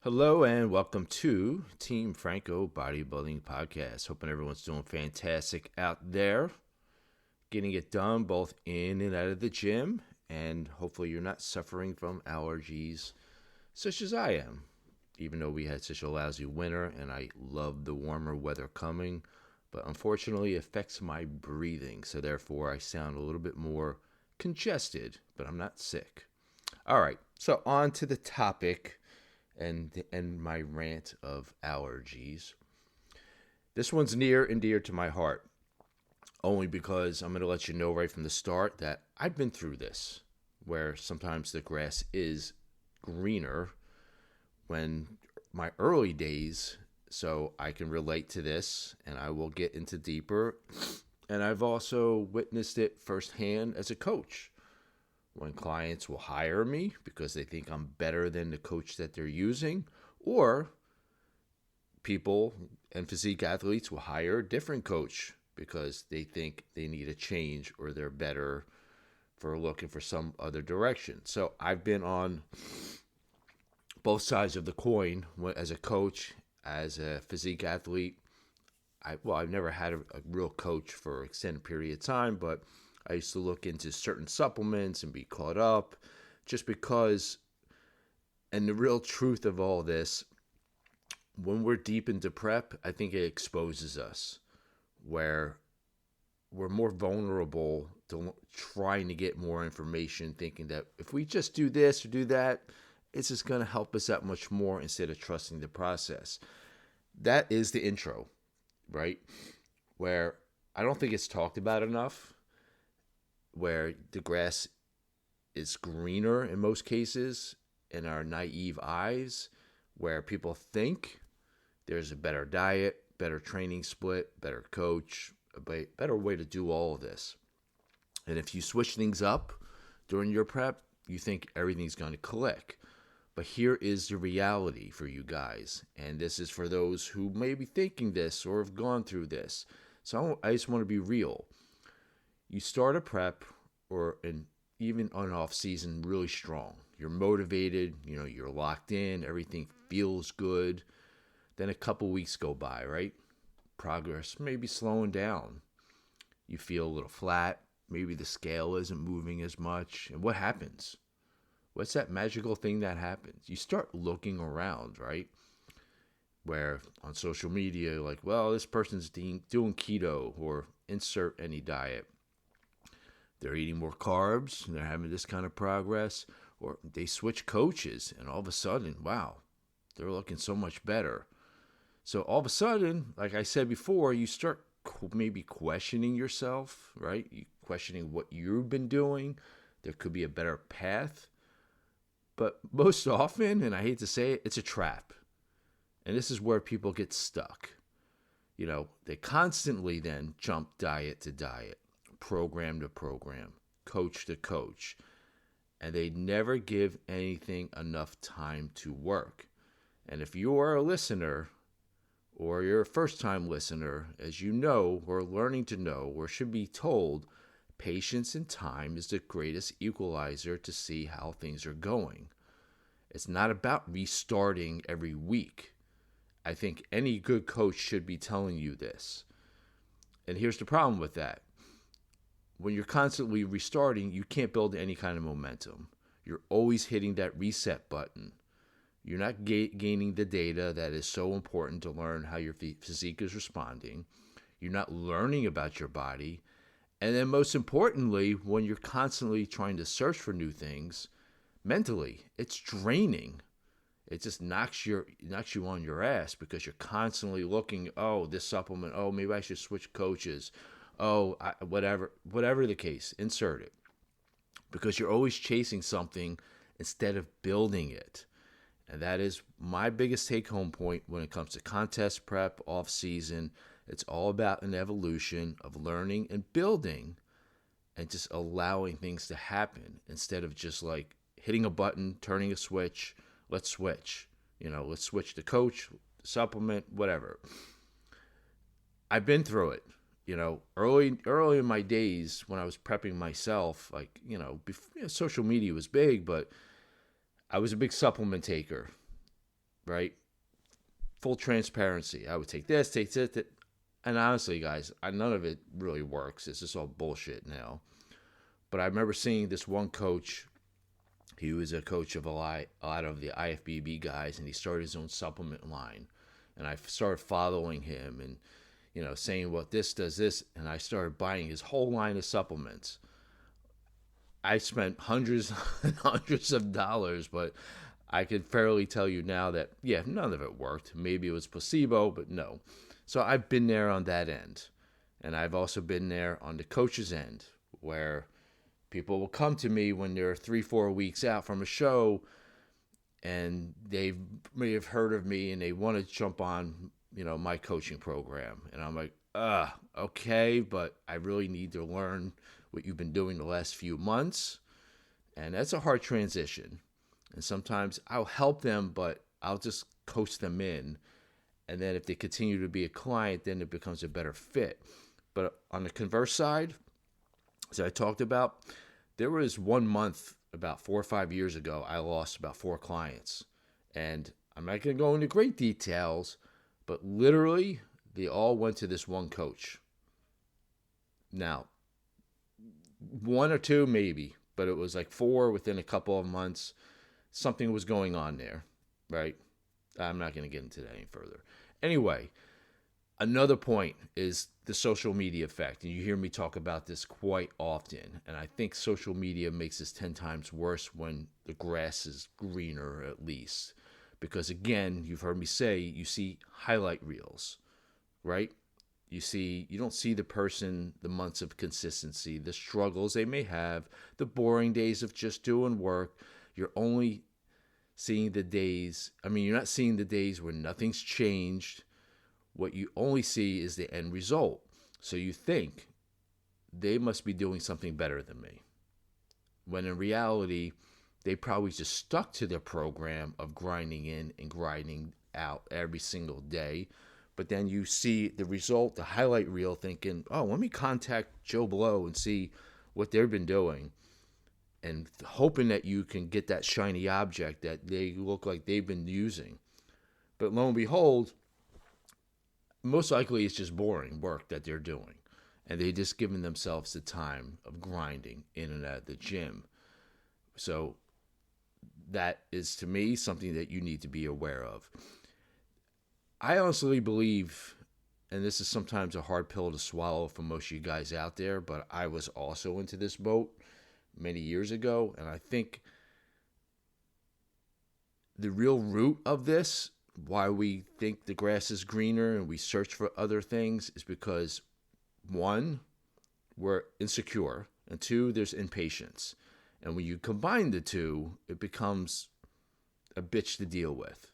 Hello and welcome to Team Franco Bodybuilding Podcast. Hoping everyone's doing fantastic out there, getting it done both in and out of the gym, and hopefully you're not suffering from allergies such as I am. Even though we had such a lousy winter and I love the warmer weather coming, but unfortunately it affects my breathing, so therefore I sound a little bit more congested, but I'm not sick. All right, so on to the topic and my rant of allergies. This one's near and dear to my heart, only because I'm going to let you know right from the start that I've been through this, where sometimes the grass is greener when my early days, so I can relate to this and I will get into deeper. And I've also witnessed it firsthand as a coach when clients will hire me because they think I'm better than the coach that they're using, or people and physique athletes will hire a different coach because they think they need a change or they're better for looking for some other direction. So I've been on both sides of the coin as a coach, as a physique athlete. I've never had a real coach for an extended period of time, but I used to look into certain supplements and be caught up just because. And the real truth of all this, when we're deep into prep, I think it exposes us where we're more vulnerable to trying to get more information, thinking that if we just do this or do that, it's just going to help us that much more instead of trusting the process. That is the intro, right? Where I don't think it's talked about enough, where the grass is greener in most cases in our naive eyes, where people think there's a better diet, better training split, better coach, a better way to do all of this. And if you switch things up during your prep, you think everything's going to click. But here is the reality for you guys. And this is for those who may be thinking this or have gone through this. So I just want to be real. You start a prep or even on off season really strong. You're motivated, you're locked in, everything feels good. Then a couple weeks go by, right? Progress maybe slowing down. You feel a little flat. Maybe the scale isn't moving as much. And what happens? What's that magical thing that happens? You start looking around, right? Where on social media, like, well, this person's doing keto or insert any diet. They're eating more carbs and they're having this kind of progress. Or they switch coaches and all of a sudden, wow, they're looking so much better. So all of a sudden, like I said before, you start maybe questioning yourself, right? You questioning what you've been doing. There could be a better path. But most often, and I hate to say it, it's a trap. And this is where people get stuck. They constantly then jump diet to diet, program to program, coach to coach. And they never give anything enough time to work. And if you are a listener, or you're a first-time listener, as you know, or learning to know, or should be told, patience and time is the greatest equalizer to see how things are going. It's not about restarting every week. I think any good coach should be telling you this. And here's the problem with that. When you're constantly restarting, you can't build any kind of momentum. You're always hitting that reset button. You're not gaining the data that is so important to learn how your physique is responding. You're not learning about your body. And then most importantly, when you're constantly trying to search for new things, mentally, it's draining. It just knocks you on your ass because you're constantly looking, oh, this supplement, oh, maybe I should switch coaches. Oh, whatever the case, insert it. Because you're always chasing something instead of building it. And that is my biggest take-home point when it comes to contest prep, off-season. It's all about an evolution of learning and building and just allowing things to happen instead of just like hitting a button, turning a switch, let's switch. Let's switch the coach, the supplement, whatever. I've been through it. Early in my days when I was prepping myself, before, social media was big, but I was a big supplement taker. right? Full transparency. I would take this, take that. And honestly, guys, none of it really works. It's just all bullshit now. But I remember seeing this one coach. He was a coach of a lot of the IFBB guys, and he started his own supplement line. And I started following him and, saying, well, this does this. And I started buying his whole line of supplements. I spent hundreds and hundreds of dollars, but I could fairly tell you now that, yeah, none of it worked. Maybe it was placebo, but no. So I've been there on that end. And I've also been there on the coach's end, where people will come to me when they're 3-4 weeks out from a show and they may have heard of me and they want to jump on, my coaching program. And I'm like, okay, but I really need to learn what you've been doing the last few months. And that's a hard transition. And sometimes I'll help them, but I'll just coach them in. And then if they continue to be a client, then it becomes a better fit. But on the converse side, as I talked about, there was 1 month about 4 or 5 years ago, I lost about 4 clients. And I'm not going to go into great details, but literally they all went to this one coach. Now, 1 or 2 maybe, but it was like 4 within a couple of months. Something was going on there, right? I'm not going to get into that any further. Anyway, another point is the social media effect. And you hear me talk about this quite often. And I think social media makes this 10 times worse when the grass is greener, at least. Because again, you've heard me say, you see highlight reels, right? You don't see the person, the months of consistency, the struggles they may have, the boring days of just doing work. You're only seeing the days. You're not seeing the days where nothing's changed. What you only see is the end result. So you think they must be doing something better than me. When in reality, they probably just stuck to their program of grinding in and grinding out every single day. But then you see the result, the highlight reel, thinking, oh, let me contact Joe Blow and see what they've been doing. And hoping that you can get that shiny object that they look like they've been using. But lo and behold, most likely it's just boring work that they're doing. And they just given themselves the time of grinding in and out of the gym. So that is, to me, something that you need to be aware of. I honestly believe, and this is sometimes a hard pill to swallow for most of you guys out there, but I was also into this boat many years ago. And I think the real root of this, why we think the grass is greener and we search for other things, is because 1, we're insecure, and 2, there's impatience. And when you combine the two, it becomes a bitch to deal with.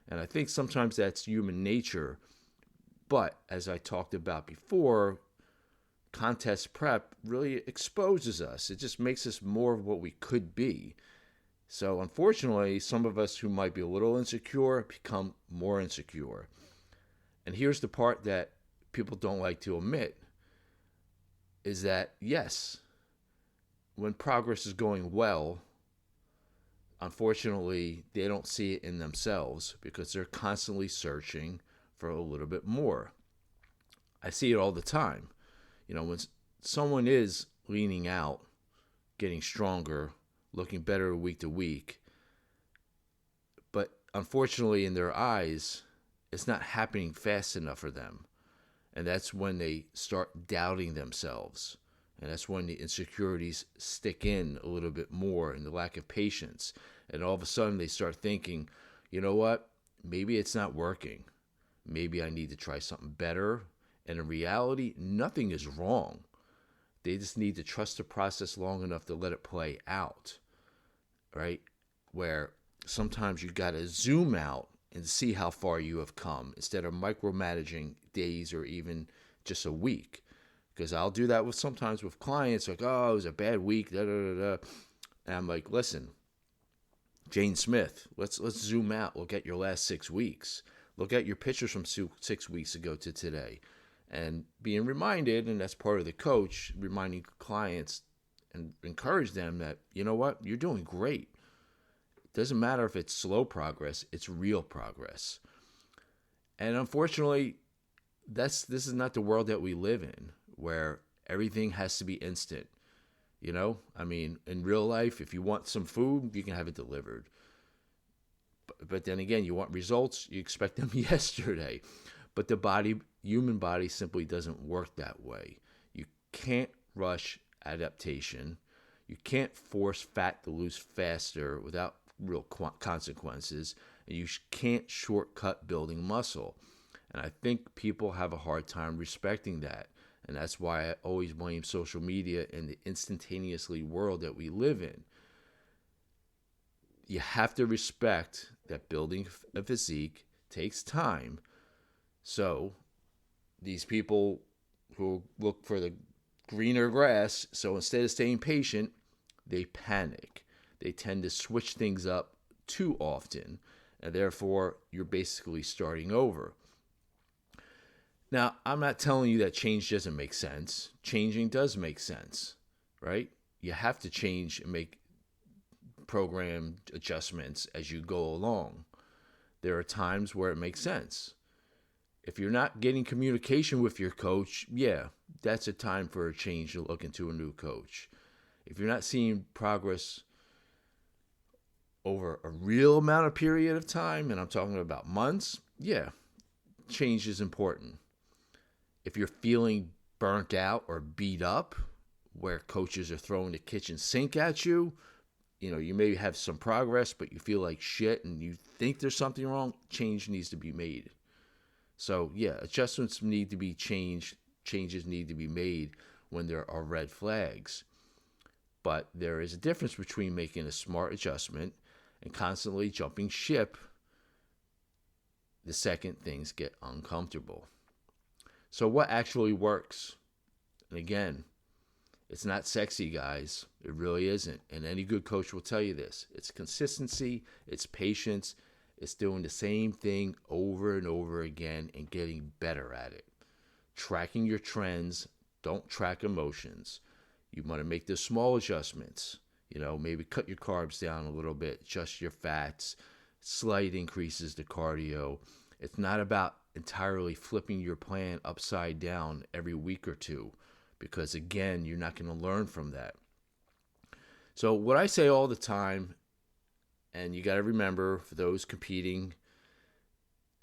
And I think sometimes that's human nature. But as I talked about before, contest prep really exposes us. It just makes us more of what we could be. So unfortunately, some of us who might be a little insecure become more insecure. And here's the part that people don't like to admit, is that yes, when progress is going well, unfortunately, they don't see it in themselves because they're constantly searching for a little bit more. I see it all the time. When someone is leaning out, getting stronger, looking better week to week, but unfortunately in their eyes, it's not happening fast enough for them. And that's when they start doubting themselves. And that's when the insecurities stick in a little bit more, and the lack of patience. And all of a sudden they start thinking, you know what? Maybe it's not working. Maybe I need to try something better. And in reality, nothing is wrong. They just need to trust the process long enough to let it play out, right? Where sometimes you got to zoom out and see how far you have come instead of micromanaging days or even just a week. Because I'll do that sometimes with clients, like, oh, it was a bad week, And I'm like, listen, Jane Smith, let's zoom out. Look at your last 6 weeks. Look at your pictures from 6 weeks ago to today. And being reminded, and that's part of the coach, reminding clients and encourage them that, you know what, you're doing great. Doesn't matter if it's slow progress, it's real progress. And unfortunately, this is not the world that we live in, where everything has to be instant. I mean, in real life, if you want some food, you can have it delivered. But then again, you want results, you expect them yesterday. But the human body simply doesn't work that way. You can't rush adaptation. You can't force fat to lose faster without real consequences. And you can't shortcut building muscle. And I think people have a hard time respecting that. And that's why I always blame social media and the instantaneously world that we live in. You have to respect that building a physique takes time. So these people who look for the greener grass, so instead of staying patient, they panic. They tend to switch things up too often, and therefore you're basically starting over. Now, I'm not telling you that change doesn't make sense. Changing does make sense, right? You have to change and make program adjustments as you go along. There are times where it makes sense. If you're not getting communication with your coach, yeah, that's a time for a change to look into a new coach. If you're not seeing progress over a real amount of period of time, and I'm talking about months, yeah, change is important. If you're feeling burnt out or beat up, where coaches are throwing the kitchen sink at you, you may have some progress, but you feel like shit and you think there's something wrong, change needs to be made. So, yeah, adjustments need to be changed. Changes need to be made when there are red flags. But there is a difference between making a smart adjustment and constantly jumping ship the second things get uncomfortable. So what actually works? And again, it's not sexy, guys. It really isn't. And any good coach will tell you this. It's consistency, it's patience, it's doing the same thing over and over again and getting better at it. Tracking your trends, don't track emotions. You want to make the small adjustments. Maybe cut your carbs down a little bit, adjust your fats, slight increases to cardio. It's not about entirely flipping your plan upside down every week or two, because again, you're not going to learn from that. So what I say all the time, and you got to remember for those competing,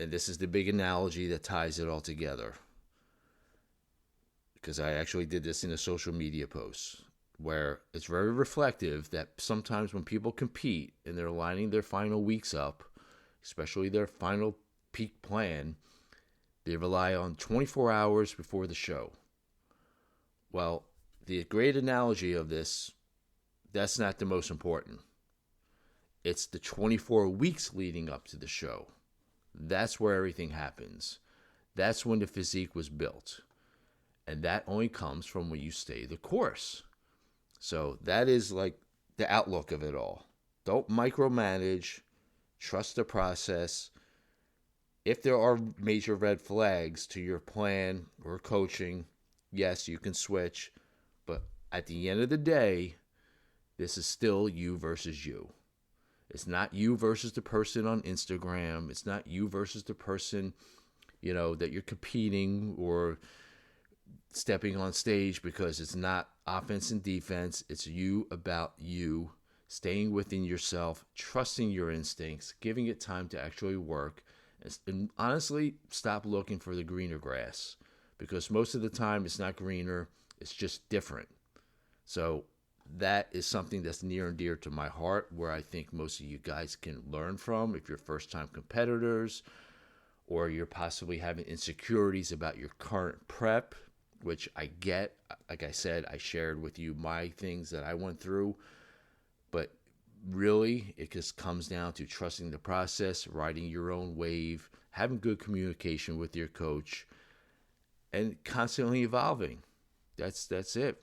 and this is the big analogy that ties it all together, because I actually did this in a social media post, where it's very reflective that sometimes when people compete and they're lining their final weeks up, especially their final peak plan, they rely on 24 hours before the show. Well, the great analogy of this, that's not the most important. It's the 24 weeks leading up to the show. That's where everything happens. That's when the physique was built. And that only comes from when you stay the course. So that is like the outlook of it all. Don't micromanage. Trust the process. If there are major red flags to your plan or coaching, yes, you can switch. But at the end of the day, this is still you versus you. It's not you versus the person on Instagram. It's not you versus the person, that you're competing or stepping on stage, because it's not offense and defense. It's you about you, staying within yourself, trusting your instincts, giving it time to actually work. And honestly, stop looking for the greener grass, because most of the time it's not greener, it's just different. So that is something that's near and dear to my heart, where I think most of you guys can learn from if you're first-time competitors, or you're possibly having insecurities about your current prep, which I get. Like I said, I shared with you my things that I went through, but really it just comes down to trusting the process, riding your own wave, having good communication with your coach, and constantly evolving. That's it.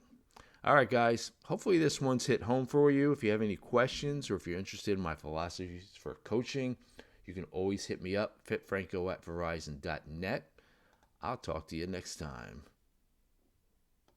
All right, guys. Hopefully this one's hit home for you. If you have any questions or if you're interested in my philosophies for coaching, you can always hit me up, fitfranco@verizon.net. I'll talk to you next time.